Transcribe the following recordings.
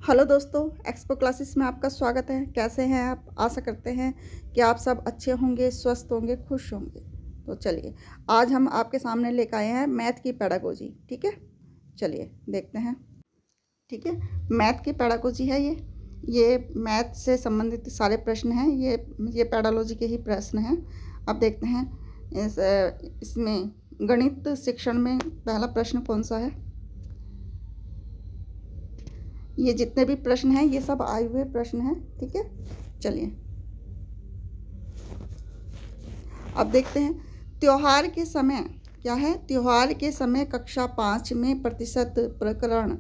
Hello दोस्तों, expo classes में आपका स्वागत है। कैसे हैं आप? आशा करते हैं कि आप सब अच्छे होंगे, स्वस्थ होंगे, खुश होंगे। तो चलिए, आज हम आपके सामने लेकर आए हैं मैथ की पेडागोजी। ठीक है, चलिए देखते हैं। ठीक है, मैथ की पेडागोजी है ये मैथ से संबंधित सारे प्रश्न हैं। ये पेडागोजी के ही प्रश्न हैं। अब देखते हैं इसमें गणित शिक्षण में पहला प्रश्न कौन सा है। ये जितने भी प्रश्न हैं ये सब आए हुए प्रश्न हैं। ठीक है, चलिए अब देखते हैं। त्योहार के समय क्या है? त्योहार के समय कक्षा 5 में प्रतिशत प्रकरण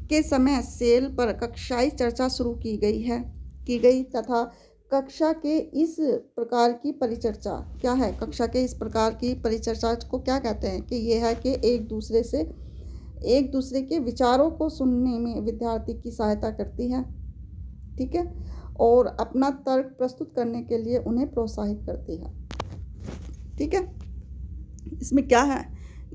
के समय सेल पर कक्षाई चर्चा शुरू की गई तथा कक्षा के इस प्रकार की परिचर्चा क्या है? कक्षा के इस प्रकार की परिचर्चा को क्या कहते हैं? कि ये है कि एक दूसरे के विचारों को सुनने में विद्यार्थी की सहायता करती है। ठीक है, और अपना तर्क प्रस्तुत करने के लिए उन्हें प्रोत्साहित करती है। ठीक है, इसमें क्या है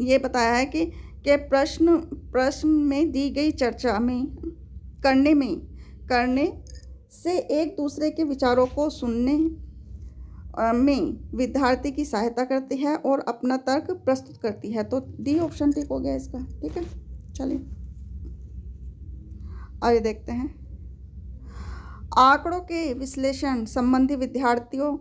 ये बताया है कि प्रश्न में दी गई चर्चा में करने से एक दूसरे के विचारों को सुनने में विद्यार्थी की सहायता करती है और अपना तर्क प्रस्तुत करती है। तो डी ऑप्शन ठीक हो गया इसका। ठीक है, चलिए आगे देखते हैं। आंकड़ों के विश्लेषण संबंधी विद्यार्थियों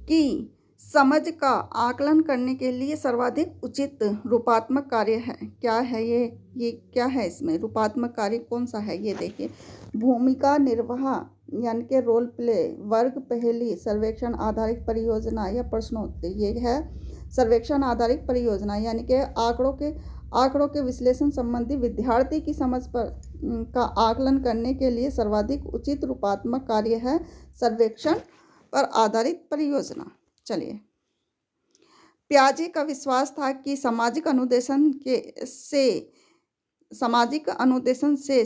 की समझ का आकलन करने के लिए सर्वाधिक उचित रूपात्मक कार्य है क्या है? ये क्या है? इसमें रूपात्मक कार्य कौन सा है? ये देखिए, भूमिका निर्वाह यानी कि रोल प्ले, वर्ग पहेली, सर्वेक्षण आधारित परियोजना या प्रश्नोत्तरी। ये है सर्वेक्षण आधारित परियोजना, यानी कि आंकड़ों के विश्लेषण संबंधी विद्यार्थी की समझ पर का आकलन करने के लिए सर्वाधिक उचित रूपात्मक कार्य है सर्वेक्षण पर आधारित परियोजना। चलिए, पियाजे का विश्वास था कि सामाजिक अनुदेशन से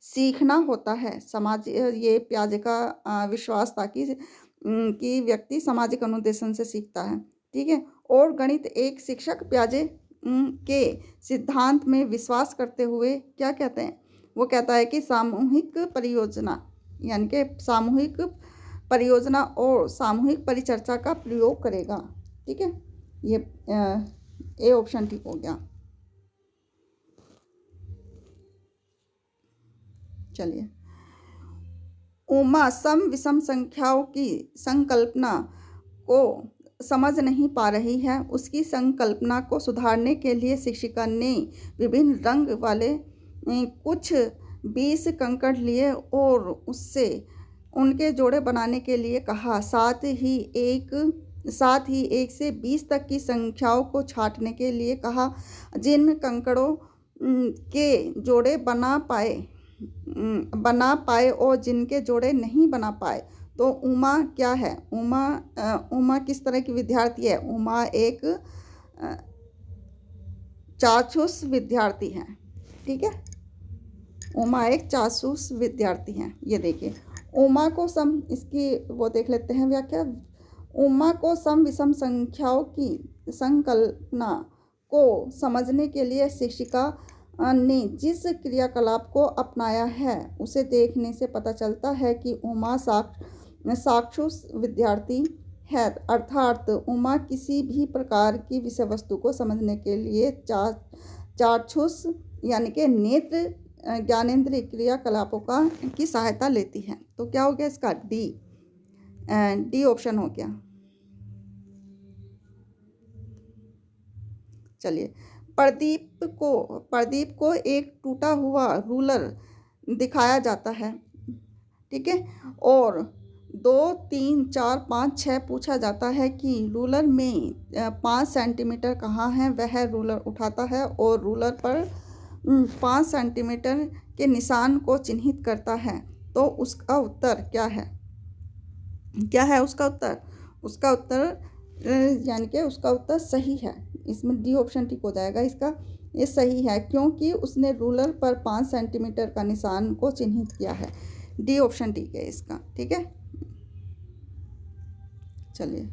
सीखना होता है। ये पियाजे का विश्वास था कि व्यक्ति सामाजिक अनुदेशन से सीखता है। ठीक है, और गणित एक शिक्षक पियाजे के सिद्धांत में विश्वास करते हुए क्या कहते हैं? वो कहता है कि सामूहिक परियोजना यानी कि सामूहिक परियोजना और सामूहिक परिचर्चा का प्रयोग करेगा। ठीक है, ये ए ऑप्शन ठीक हो गया। चलिए, उमा सम विषम संख्याओं की संकल्पना को समझ नहीं पा रही है। उसकी संकल्पना को सुधारने के लिए शिक्षिका ने विभिन्न रंग वाले कुछ 20 कंकड़ लिए और उससे उनके जोड़े बनाने के लिए कहा। साथ ही एक से 20 तक की संख्याओं को छांटने के लिए कहा। जिन कंकड़ों के जोड़े बना पाए और जिनके जोड़े नहीं बना पाए। तो उमा क्या है? उमा किस तरह की विद्यार्थी है? उमा एक चाक्षुष विद्यार्थी है। ठीक है, उमा एक चाक्षुष विद्यार्थी है। ये देखिए, उमा को इसकी वो देख लेते हैं व्याख्या। उमा को सम विषम संख्याओं की संकल्पना को समझने के लिए शिक्षिका ने जिस क्रियाकलाप को अपनाया है उसे देखने से पता चलता है कि उमा चाक्षुष विद्यार्थी है। अर्थात उमा किसी भी प्रकार की विषय वस्तु को समझने के लिए चाक्षुष यानी कि नेत्र ज्ञानेंद्रिय क्रियाकलापों की सहायता लेती है। तो क्या हो गया इसका? डी ऑप्शन हो गया। चलिए, प्रदीप को एक टूटा हुआ रूलर दिखाया जाता है। ठीक है, और 2, 3, 4, 5, 6 पूछा जाता है कि रूलर में 5 सेंटीमीटर कहाँ है। वह रूलर उठाता है और रूलर पर 5 सेंटीमीटर के निशान को चिन्हित करता है। तो उसका उत्तर क्या है? उसका उत्तर यानी कि उसका उत्तर सही है। इसमें डी ऑप्शन ठीक हो जाएगा इसका। ये सही है क्योंकि उसने रूलर पर 5 सेंटीमीटर का निशान को चिन्हित किया है। डी ऑप्शन ठीक है इसका। ठीक है, चलिए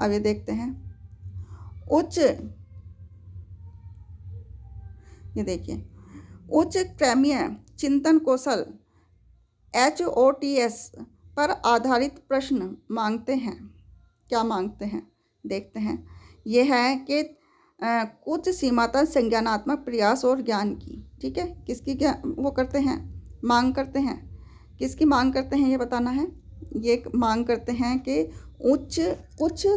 अब ये देखते हैं। ये देखिए, उच्च क्रमीय चिंतन कौशल HOTS पर आधारित प्रश्न मांगते हैं। क्या मांगते हैं देखते हैं। ये है कि कुछ सीमा तक संज्ञानात्मक प्रयास और ज्ञान की, ठीक है, किसकी क्या वो करते हैं, मांग करते हैं, किसकी मांग करते हैं ये बताना है। ये मांग करते हैं कि कुछ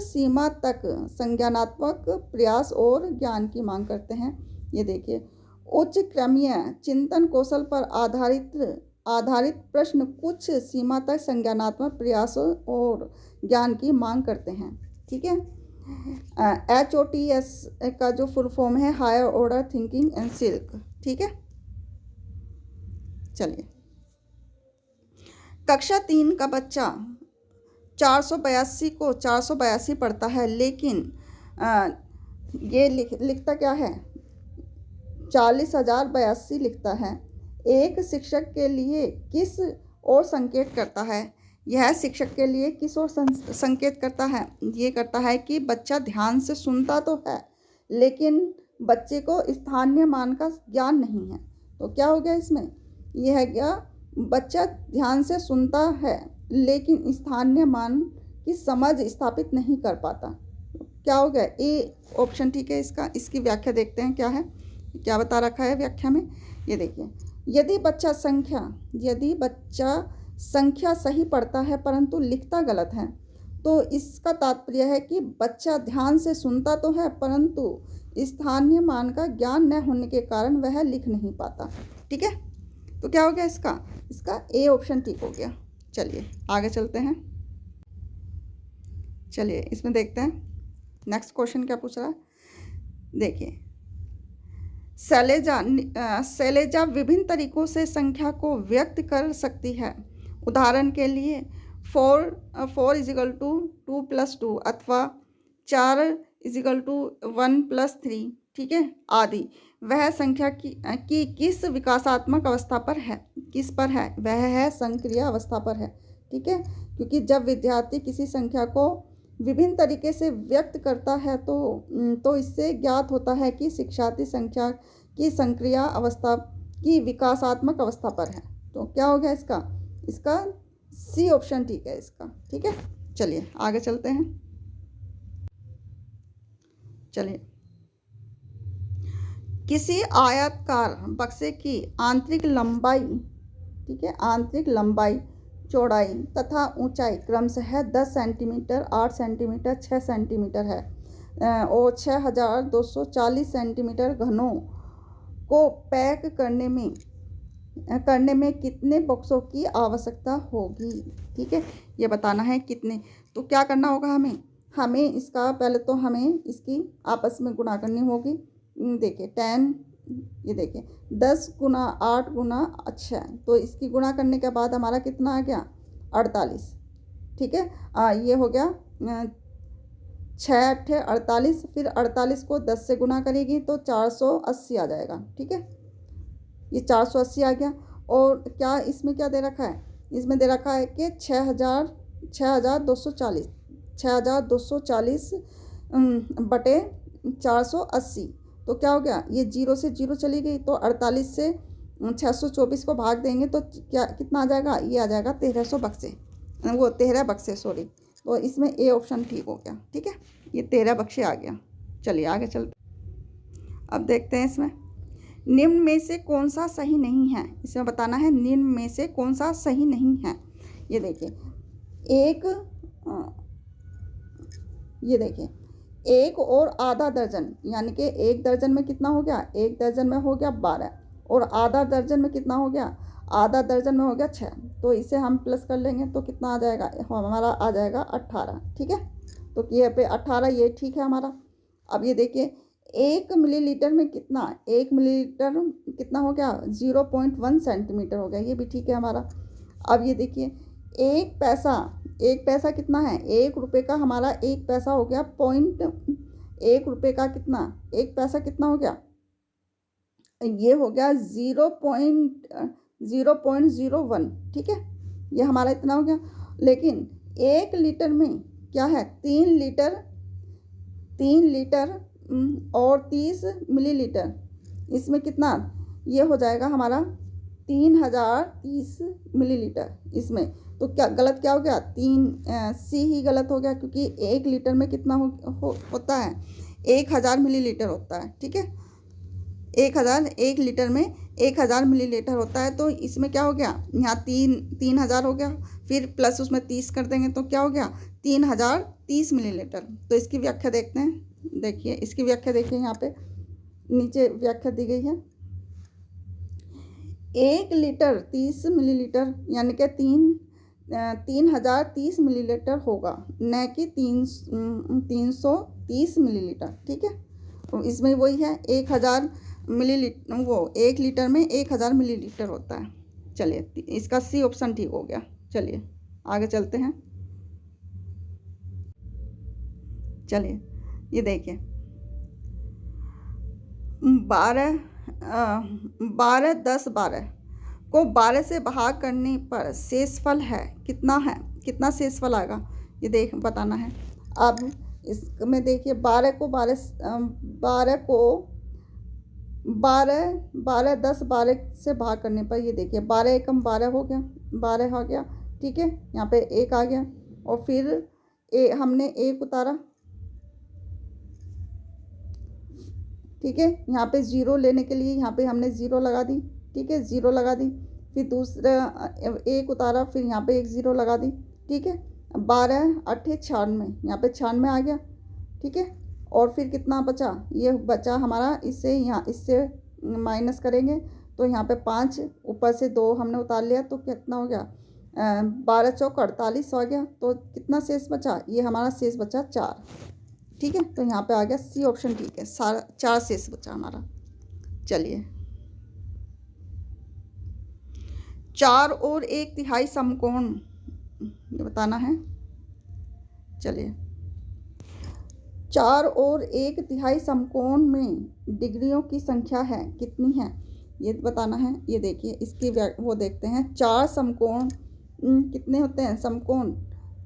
सीमा तक संज्ञानात्मक प्रयास और ज्ञान की मांग करते हैं। ये देखिए, उच्च क्रमीय चिंतन कौशल पर आधारित प्रश्न कुछ सीमा तक संज्ञानात्मक प्रयास और ज्ञान की मांग करते हैं, ठीक है। HOTS का जो फुल फॉर्म है higher order thinking and skills, ठीक है। चलिए, कक्षा 3 का बच्चा 482 को 482 पढ़ता है, लेकिन ये लिखता क्या है, 40,082 लिखता है। एक शिक्षक के लिए किस और संकेत करता है। यह शिक्षक के लिए किस और संकेत करता है। ये करता है कि बच्चा ध्यान से सुनता तो है, लेकिन बच्चे को स्थानीय मान का ज्ञान नहीं है। तो क्या हो गया इसमें, यह है क्या, बच्चा ध्यान से सुनता है लेकिन स्थानीय मान की समझ स्थापित नहीं कर पाता। क्या हो गया, ए ऑप्शन ठीक है इसका। इसकी व्याख्या देखते हैं क्या है, क्या बता रखा है व्याख्या में। ये देखिए, यदि बच्चा संख्या सही पढ़ता है परंतु लिखता गलत है, तो इसका तात्पर्य है कि बच्चा ध्यान से सुनता तो है परंतु स्थानीय मान का ज्ञान न होने के कारण वह लिख नहीं पाता, ठीक है। तो क्या हो गया इसका ए ऑप्शन ठीक हो गया। चलिए आगे चलते हैं। चलिए इसमें देखते हैं नेक्स्ट क्वेश्चन क्या पूछ रहा है। देखिए, शैलेजा विभिन्न तरीकों से संख्या को व्यक्त कर सकती है। उदाहरण के लिए 4 = 2 + 2 अथवा 4 = 1 + 3, ठीक है, आदि। वह संख्या की किस विकासात्मक अवस्था पर है, किस पर है, वह है संक्रिय अवस्था पर है, ठीक है। क्योंकि जब विद्यार्थी किसी संख्या को विभिन्न तरीके से व्यक्त करता है तो इससे ज्ञात होता है कि शिक्षार्थी संख्या की संक्रिय अवस्था की विकासात्मक अवस्था पर है। तो क्या हो गया इसका सी ऑप्शन ठीक है इसका, ठीक है। चलिए आगे चलते हैं। चलिए, किसी आयताकार बक्से की आंतरिक लंबाई, ठीक है, आंतरिक लंबाई, चौड़ाई तथा ऊंचाई क्रमशः 10 सेंटीमीटर, 8 सेंटीमीटर, 6 सेंटीमीटर है और 6,240 सेंटीमीटर घनों को पैक करने में कितने बक्सों की आवश्यकता होगी, ठीक है। ये बताना है कितने। तो क्या करना होगा हमें इसका पहले तो हमें इसकी आपस में गुणा करनी होगी। देखिए 10, ये देखिए 10 × 8 × 6, तो इसकी गुणा करने के बाद हमारा कितना आ गया 48, ठीक है। ये हो गया 6 × 8 = 48, फिर 48 को 10 से गुणा करेगी तो 480 आ जाएगा, ठीक है। ये 480 आ गया। और क्या इसमें क्या दे रखा है, इसमें दे रखा है कि 6,240 बटे 480। तो क्या हो गया, ये 0 से 0 चली गई, तो 48 से 624 को भाग देंगे तो क्या कितना आ जाएगा, ये आ जाएगा 1300 बक्से, वो 13 बक्से सॉरी। तो इसमें ए ऑप्शन ठीक हो गया, ठीक है, ये 13 बक्से आ गया। चलिए आगे चलते, अब देखते हैं इसमें निम्न में से कौन सा सही नहीं है। इसमें बताना है निम्न में से कौन सा सही नहीं है। ये देखिए, एक और आधा दर्जन, यानी कि एक दर्जन में कितना हो गया, एक दर्जन में हो गया 12 और आधा दर्जन में कितना हो गया, आधा दर्जन में हो गया 6। तो इसे हम प्लस कर लेंगे तो कितना आ जाएगा, हमारा आ जाएगा 18, ठीक है। तो ये पे 18 ये ठीक है हमारा। अब ये देखिए 1 मिलीलीटर में कितना, 1 मिलीलीटर कितना हो गया 0.1 सेंटीमीटर हो गया, ये भी ठीक है हमारा। अब ये देखिए एक पैसा कितना है, 1 रुपये का हमारा 1 पैसा हो गया 1 रुपये का कितना, 1 पैसा कितना हो गया, ये हो गया 0.01, ठीक है, ये हमारा इतना हो गया। लेकिन 1 लीटर में क्या है 3 लीटर और 30 मिलीलीटर, इसमें कितना ये हो जाएगा हमारा 3030 मिलीलीटर इसमें। तो क्या गलत क्या हो गया, सी ही गलत हो गया, क्योंकि 1 लीटर में कितना होता है, 1000 मिलीलीटर होता है। ठीक है, 1 लीटर में 1000 मिलीलीटर होता है। तो इसमें क्या हो गया, यहाँ 3000 हो गया, फिर प्लस उसमें 30 कर देंगे तो क्या हो गया, 3030 मिलीलीटर। तो इसकी व्याख्या देखते हैं, देखिए इसकी व्याख्या देखिए, यहाँ पे नीचे व्याख्या दी गई है। 1 लीटर 30 मिलीलीटर यानी कि 3030 मिलीलीटर होगा, न कि 330 मिलीलीटर। ठीक है, तो इसमें वही है 1000 मिलीलीटर, वो 1 लीटर में 1000 मिलीलीटर होता है। चलिए इसका सी ऑप्शन ठीक हो गया। चलिए आगे चलते हैं। चलिए ये देखिए, 12 10 12 को 12 से भाग करने पर शेषफल है कितना शेषफल आएगा, ये देख बताना है। अब इसमें देखिए 12 को 12 10 12 से भाग करने पर, ये देखिए 12 एकम 12 हो गया, 12 आ गया। ठीक है, यहाँ पे 1 आ गया, और फिर हमने 1 उतारा। ठीक है, यहाँ पे 0 लेने के लिए यहाँ पे हमने 0 लगा दी। ठीक है, 0 लगा दी, फिर दूसरा 1 उतारा, फिर यहाँ पे 1 0 लगा दी। ठीक है, 12 8 96, यहाँ पे 96 आ गया। ठीक है, और फिर कितना बचा, ये बचा हमारा, इससे माइनस करेंगे तो यहाँ पे 5, ऊपर से 2 हमने उतार लिया, तो कितना हो गया, 12 चौक 48 आ गया। तो कितना शेष बचा, ये हमारा शेष बचा 4। ठीक है, तो यहाँ पे आ गया सी ऑप्शन ठीक है, 4 शेष बचा हमारा। चलिए 4 और 1/3 समकोण ये बताना है। चलिए 4 और 1/3 समकोण में डिग्रियों की संख्या है कितनी है, ये बताना है। ये देखिए इसकी वो देखते हैं, 4 समकोण कितने होते हैं, समकोण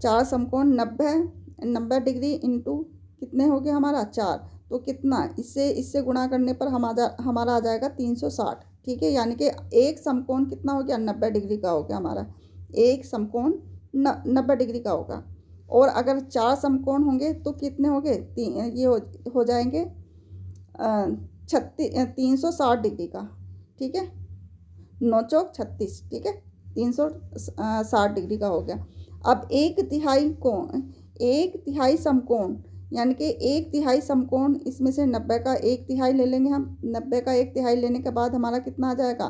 4 समकोण 90 डिग्री इंटू कितने हो गया हमारा 4, तो कितना, इससे गुणा करने पर हमारा आ जाएगा 360। ठीक है, यानी कि एक समकोण कितना हो गया, 90 डिग्री का हो गया हमारा, एक समकोण 90 डिग्री का होगा। और अगर 4 समकोण होंगे तो कितने होंगे, ये हो जाएंगे 360 डिग्री का। ठीक है, 9 चौक 36। ठीक है, 360 डिग्री का हो गया। अब 1/3 समकोण यानी कि 1/3 समकोण, इसमें से 90 का 1/3 ले लेंगे हम। 90 का 1/3 लेने के बाद हमारा कितना आ जाएगा,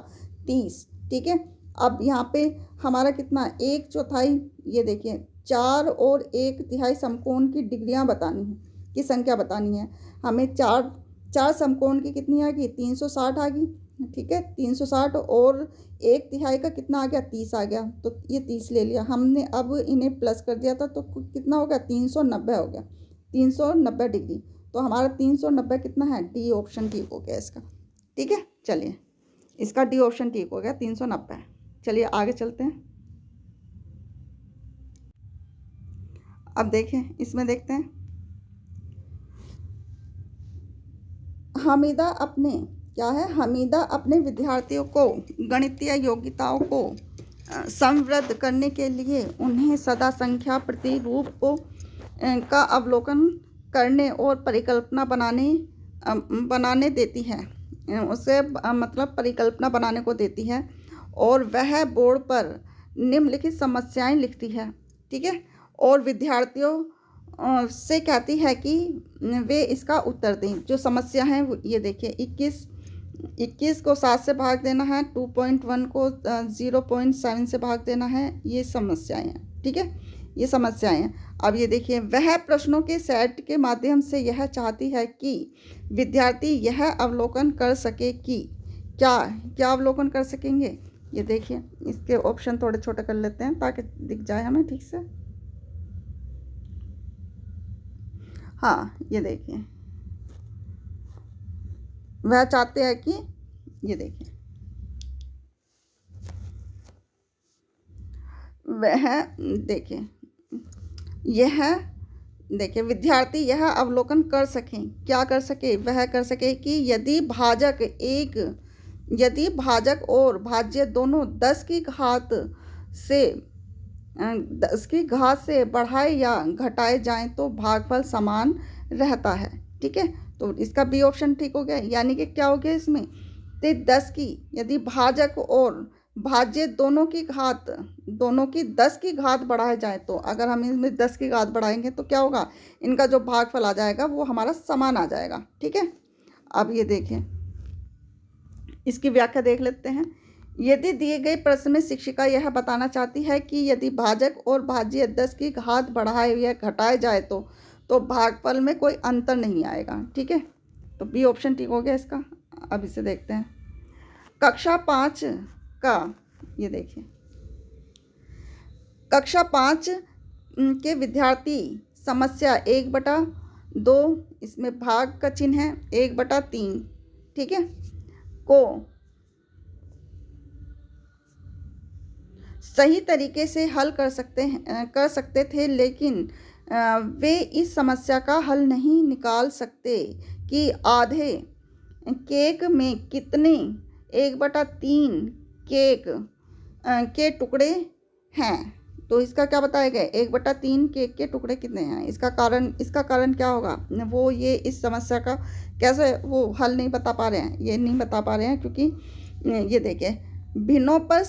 30। ठीक है, अब यहाँ पे हमारा कितना, 1/4, ये देखिए 4 और 1/3 समकोण की डिग्रियाँ बतानी है, की संख्या बतानी है हमें। 4 समकोण की कितनी आ गई, 360 आ गई। ठीक है, 360 और 1/3 का कितना आ गया, 30 आ गया। तो ये 30 ले लिया हमने, अब इन्हें प्लस कर दिया था तो कितना हो गया, 390 हो गया, 390 डिग्री। तो हमारा 390 कितना है, डी ऑप्शन ठीक हो गया इसका। ठीक है, चलिए इसका डी ऑप्शन ठीक हो गया, 390। चलिए आगे चलते हैं। अब देखें, इसमें देखते हैं, हमीदा अपने विद्यार्थियों को गणितीय योग्यताओं को समृद्ध करने के लिए उन्हें सदा संख्या प्रतिरूप का अवलोकन करने और परिकल्पना बनाने देती है, उसे मतलब परिकल्पना बनाने को देती है, और वह बोर्ड पर निम्नलिखित समस्याएं लिखती है। ठीक है, और विद्यार्थियों से कहती है कि वे इसका उत्तर दें। जो समस्या है ये देखिए, 21 को 7 से भाग देना है, 2.1 को 0.7 से भाग देना है, ये समस्याएं हैं। ठीक है, ये समस्याएं हैं। अब ये देखिए, वह प्रश्नों के सेट के माध्यम से यह चाहती है कि विद्यार्थी यह अवलोकन कर सके कि क्या अवलोकन कर सकेंगे। ये देखिए, इसके ऑप्शन थोड़े छोटे कर लेते हैं ताकि दिख जाए हमें ठीक से। हाँ, ये देखिए, वह चाहते हैं कि, ये देखिए, वह देखिए, यह देखिए विद्यार्थी यह अवलोकन कर सकें, क्या कर सके, वह कर सके कि यदि भाजक एक यदि भाजक और भाज्य दोनों 10 की घात से बढ़ाए या घटाए जाएं तो भागफल समान रहता है। ठीक है, तो इसका बी ऑप्शन ठीक हो गया। यानी कि क्या हो गया इसमें, तो 10 की यदि भाजक और भाज्य दोनों की 10 की घात बढ़ाए जाए, तो अगर हम इसमें 10 की घात बढ़ाएंगे तो क्या होगा, इनका जो भागफल आ जाएगा वो हमारा समान आ जाएगा। ठीक है, अब ये देखें, इसकी व्याख्या देख लेते हैं। यदि दिए गए प्रश्न में शिक्षिका यह बताना चाहती है कि यदि भाजक और भाज्य 10 की घात बढ़ाए या घटाए जाए तो भागफल में कोई अंतर नहीं आएगा। ठीक है, तो बी ऑप्शन ठीक हो गया इसका। अब इसे देखते हैं। कक्षा 5 का, ये देखिए, कक्षा 5 के विद्यार्थी समस्या 1/2, इसमें भाग का चिन्ह है, 1/3, ठीक है, को सही तरीके से हल कर सकते थे, लेकिन वे इस समस्या का हल नहीं निकाल सकते कि आधे केक में कितने 1/3 केक के टुकड़े हैं। तो इसका क्या बताया गया, 1/3 केक के टुकड़े कितने हैं। इसका कारण क्या होगा, वो ये इस समस्या का कैसे वो हल नहीं बता पा रहे हैं, क्योंकि ये देखिए, भिन्नों पर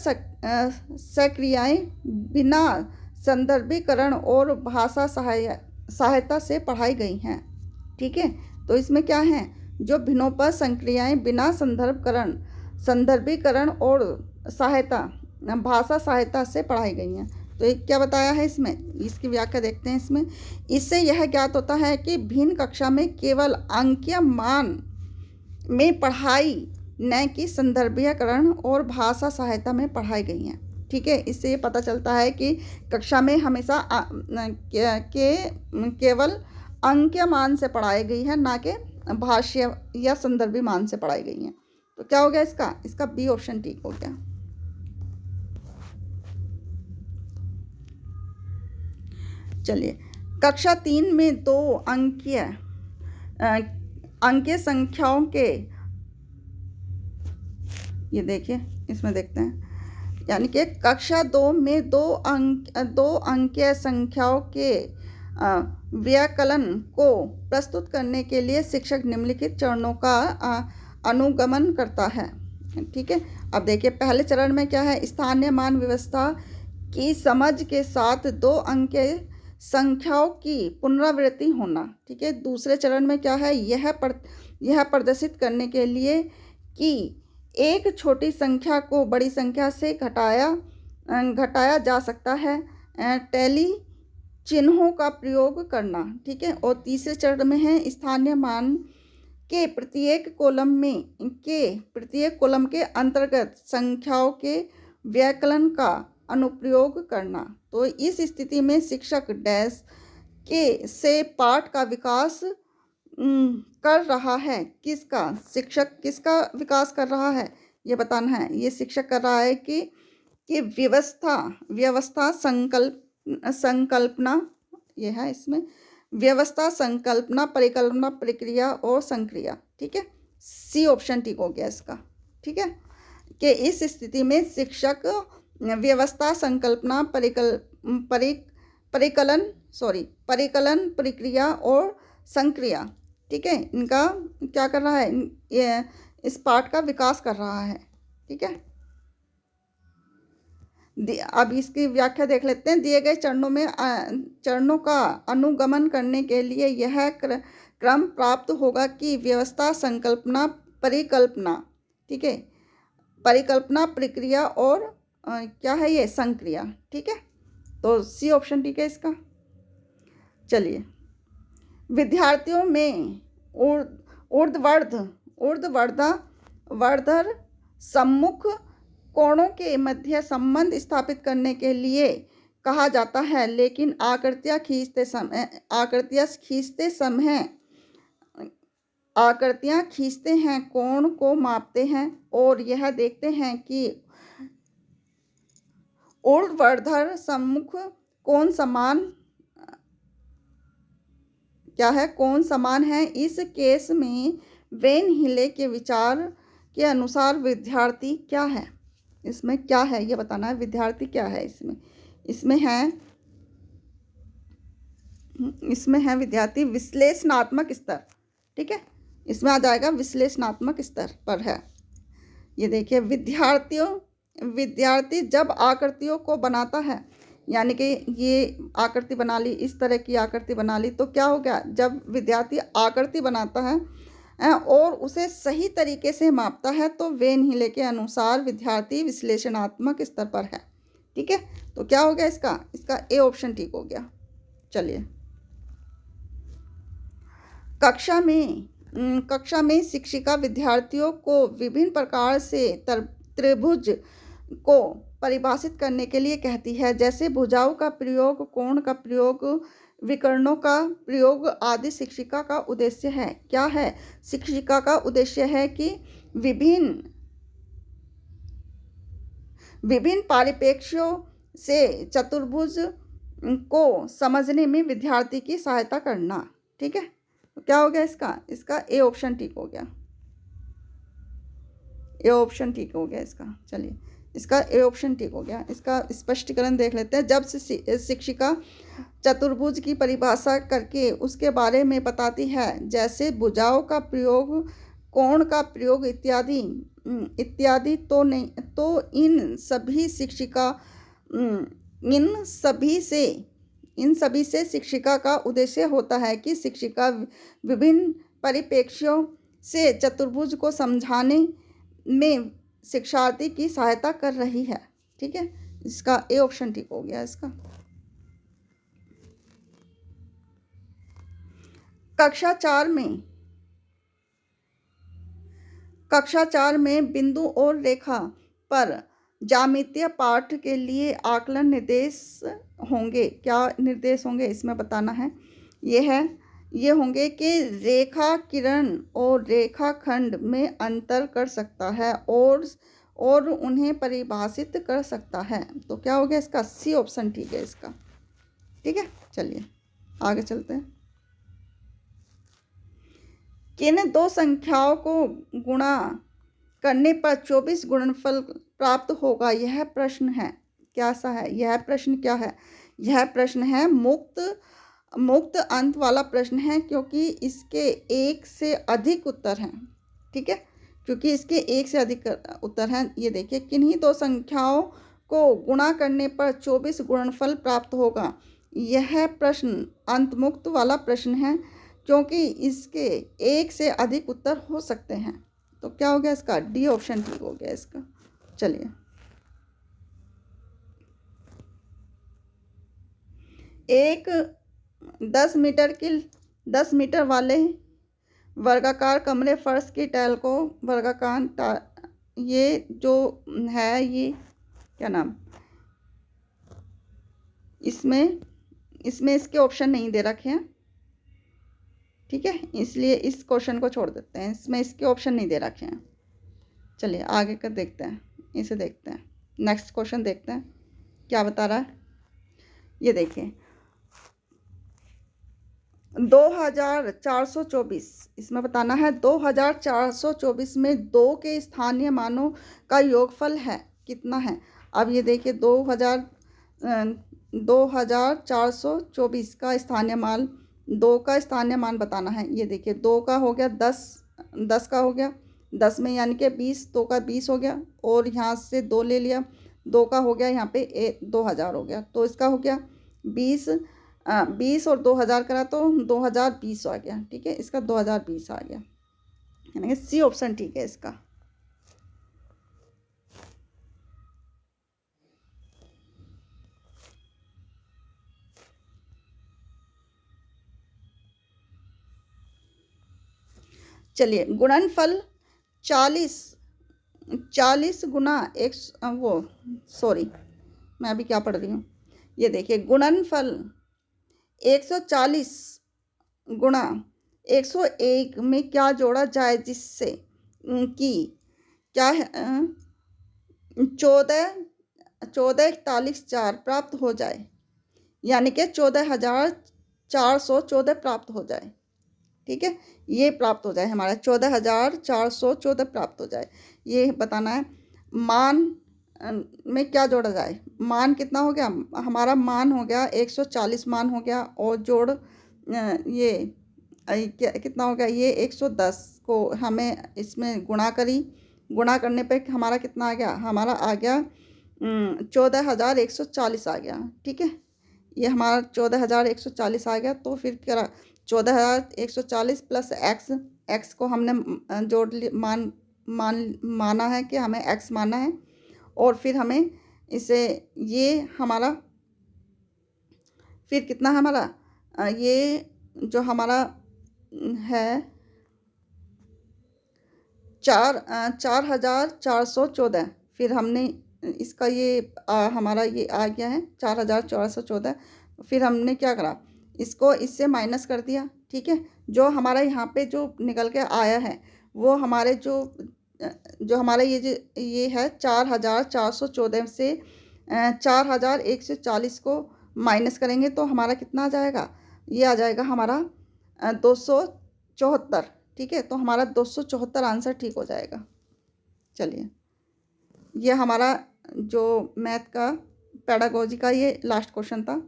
सक्रियाएं बिना संदर्भीकरण और भाषा सहायता से पढ़ाई गई हैं। ठीक है, तो इसमें क्या है, जो भिन्नों पर संक्रियाएं बिना संदर्भीकरण और भाषा सहायता से पढ़ाई गई हैं। तो ये क्या बताया है इसमें, इसकी व्याख्या देखते हैं इसमें। इससे यह ज्ञात होता है कि भिन्न कक्षा में केवल अंकीय मान में पढ़ाई न कि संदर्भीकरण और भाषा सहायता में पढ़ाई गई हैं। ठीक है, इससे ये पता चलता है कि कक्षा में हमेशा केवल अंकीय मान से पढ़ाई गई है, ना कि भाष्य या संदर्भी मान से पढ़ाई गई हैं। तो क्या हो गया इसका बी ऑप्शन ठीक हो गया। चलिए, कक्षा 3 में 2 अंकीय संख्याओं के, ये देखिए इसमें देखते हैं, यानी कि कक्षा 2 में 2 अंकीय संख्याओं के व्याकलन को प्रस्तुत करने के लिए शिक्षक निम्नलिखित चरणों का अनुगमन करता है। ठीक है, अब देखिए, पहले चरण में क्या है, स्थानीय मान व्यवस्था की समझ के साथ 2 अंकीय संख्याओं की पुनरावृत्ति होना। ठीक है, दूसरे चरण में क्या है, यह प्रदर्शित करने के लिए कि एक छोटी संख्या को बड़ी संख्या से घटाया जा सकता है, टैली चिन्हों का प्रयोग करना। ठीक है, और तीसरे चरण में है स्थानीय मान के प्रत्येक कॉलम के अंतर्गत संख्याओं के व्याकलन का अनुप्रयोग करना। तो इस स्थिति में शिक्षक डैश से पाठ का विकास कर रहा है। शिक्षक किसका विकास कर रहा है, ये बताना है। ये शिक्षक कर रहा है कि व्यवस्था संकल्पना, ये है इसमें व्यवस्था, संकल्पना, परिकल्पना, प्रक्रिया और संक्रिया। ठीक है, सी ऑप्शन ठीक हो गया इसका। ठीक है, कि इस स्थिति में शिक्षक व्यवस्था, संकल्पना, परिकलन, प्रक्रिया और संक्रिया, ठीक है, इनका क्या कर रहा है, ये इस पाठ का विकास कर रहा है। ठीक है, अब इसकी व्याख्या देख लेते हैं। दिए गए चरणों का अनुगमन करने के लिए यह क्रम प्राप्त होगा कि व्यवस्था, संकल्पना, परिकल्पना, ठीक है, परिकल्पना, प्रक्रिया और क्या है ये, संक्रिया। ठीक है, तो सी ऑप्शन ठीक है इसका। चलिए, विद्यार्थियों में ऊर्ध्वाधर सम्मुख कोणों के मध्य संबंध स्थापित करने के लिए कहा जाता है, लेकिन आकृतियां खींचते हैं, कोण को मापते हैं और यह देखते हैं कि ऊर्ध्वाधर सम्मुख कोण समान है। इस केस में वेन हिले के विचार के अनुसार विद्यार्थी क्या है। इसमें क्या है ये बताना है, विद्यार्थी क्या है इसमें। इसमें है विद्यार्थी विश्लेषणात्मक स्तर। ठीक है, इसमें आ जाएगा विश्लेषणात्मक स्तर पर है। ये देखिए, विद्यार्थी जब आकृतियों को बनाता है, यानी कि ये आकृति बना ली, इस तरह की आकृति बना ली, तो क्या हो गया, जब विद्यार्थी आकृति बनाता है और उसे सही तरीके से मापता है तो वे नीले के अनुसार विद्यार्थी विश्लेषणात्मक स्तर पर है। ठीक है, तो क्या हो गया इसका ए ऑप्शन ठीक हो गया। चलिए, कक्षा में शिक्षिका विद्यार्थियों को विभिन्न प्रकार से त्रिभुज को परिभाषित करने के लिए कहती है, जैसे भुजाओं का प्रयोग, कोण का प्रयोग, विकर्णों का प्रयोग आदि शिक्षिका का उद्देश्य है। क्या है, शिक्षिका का उद्देश्य है कि विभिन्न परिप्रेक्ष्यों से चतुर्भुज को समझने में विद्यार्थी की सहायता करना। ठीक है, तो क्या हो गया इसका ए ऑप्शन ठीक हो गया। ए ऑप्शन ठीक हो गया इसका। चलिए, इसका ए ऑप्शन ठीक हो गया। इसका स्पष्टीकरण देख लेते हैं। जब से शिक्षिका चतुर्भुज की परिभाषा करके उसके बारे में बताती है, जैसे भुजाओं का प्रयोग, कोण का प्रयोग इत्यादि, तो इन सभी से शिक्षिका का उद्देश्य होता है कि शिक्षिका विभिन्न परिप्रेक्ष्यों से चतुर्भुज को समझाने में शिक्षार्थी की सहायता कर रही है। ठीक है, इसका ए ऑप्शन ठीक हो गया इसका। कक्षा 4 में बिंदु और रेखा पर ज्यामितीय पाठ के लिए आकलन निर्देश होंगे। क्या निर्देश होंगे इसमें बताना है। ये होंगे कि रेखा किरण और रेखाखंड में अंतर कर सकता है और उन्हें परिभाषित कर सकता है। तो क्या हो गया इसका, सी ऑप्शन ठीक है इसका। ठीक है, चलिए आगे चलते हैं। किन दो संख्याओं को गुणा करने पर 24 गुणनफल प्राप्त होगा, यह प्रश्न है। कैसा है यह प्रश्न, क्या है यह प्रश्न है मुक्त अंत वाला प्रश्न है, क्योंकि इसके एक से अधिक उत्तर हैं। ठीक है, क्योंकि इसके एक से अधिक उत्तर हैं। ये देखिए, किन्हीं दो संख्याओं को गुणा करने पर 24 गुणनफल प्राप्त होगा, यह प्रश्न अंतमुक्त वाला प्रश्न है, क्योंकि इसके एक से अधिक उत्तर हो सकते हैं। तो क्या हो गया इसका, डी ऑप्शन ठीक हो गया इसका। चलिए, एक 10 मीटर वाले वर्गाकार कमरे फर्श की टाइल को ये जो है, ये क्या नाम, इसमें इसके ऑप्शन नहीं दे रखे हैं। ठीक है, इसलिए इस क्वेश्चन को छोड़ देते हैं, इसमें इसके ऑप्शन नहीं दे रखे हैं। चलिए आगे कर देखते हैं, इसे देखते हैं। नेक्स्ट क्वेश्चन देखते हैं क्या बता रहा है। ये देखिए, 2424, इसमें बताना है 2424 में 2 के स्थानीय मानों का योगफल है कितना है। अब ये देखिए, 2424 का स्थानीय मान, 2 का स्थानीय मान बताना है। ये देखिए, 2 का हो गया 10 का हो गया 10 में, यानी कि 20, 2 का 20 हो गया, और यहाँ से 2 ले लिया, 2 का हो गया यहाँ पे 2000 हो गया। तो इसका हो गया 20 और 2000 करा तो 2020 आ गया। ठीक है, इसका 2020 आ गया, यानी कि सी ऑप्शन ठीक है इसका। चलिए, गुणनफल 40 गुना एक, मैं अभी क्या पढ़ रही हूँ। ये देखिए, गुणनफल 140 गुणा 101 में क्या जोड़ा जाए, जिससे कि क्या है 1441 प्राप्त हो जाए, यानी कि 14414 प्राप्त हो जाए। ठीक है, ये प्राप्त हो जाए, हमारा 14,414 प्राप्त हो जाए, ये बताना है। मान में क्या जोड़ा जाए, मान कितना हो गया, हमारा मान हो गया 140 मान हो गया, और जोड़ ये क्या कितना हो गया, ये 110 को हमें इसमें गुणा करी, गुणा करने पे हमारा कितना आ गया, हमारा आ गया 14,140 आ गया। ठीक है, ये हमारा 14,140 आ गया। तो फिर क्या, 14,140 प्लस एक्स को हमने जोड़ माना है कि हमें एक्स माना है, और फिर हमें इसे ये हमारा फिर कितना हमारा ये जो हमारा है 4,414, फिर हमने इसका ये हमारा ये आ गया है 4,414। फिर हमने क्या करा, इसको इससे माइनस कर दिया। ठीक है, जो हमारा यहाँ पे जो निकल के आया है वो हमारे जो हमारा ये है 4,414 से 4,140 को माइनस करेंगे तो हमारा कितना आ जाएगा, ये आ जाएगा हमारा 274। ठीक है, तो हमारा 274 आंसर ठीक हो जाएगा। चलिए, ये हमारा जो मैथ का पेडागोजी का ये लास्ट क्वेश्चन था।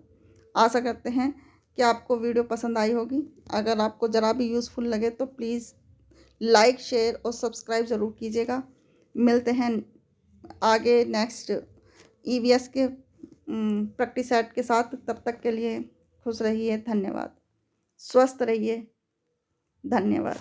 आशा करते हैं कि आपको वीडियो पसंद आई होगी। अगर आपको ज़रा भी यूज़फुल लगे तो प्लीज़ लाइक, शेयर और सब्सक्राइब ज़रूर कीजिएगा। मिलते हैं आगे नेक्स्ट ईवीएस के प्रैक्टिस सेट के साथ। तब तक के लिए खुश रहिए, धन्यवाद, स्वस्थ रहिए, धन्यवाद।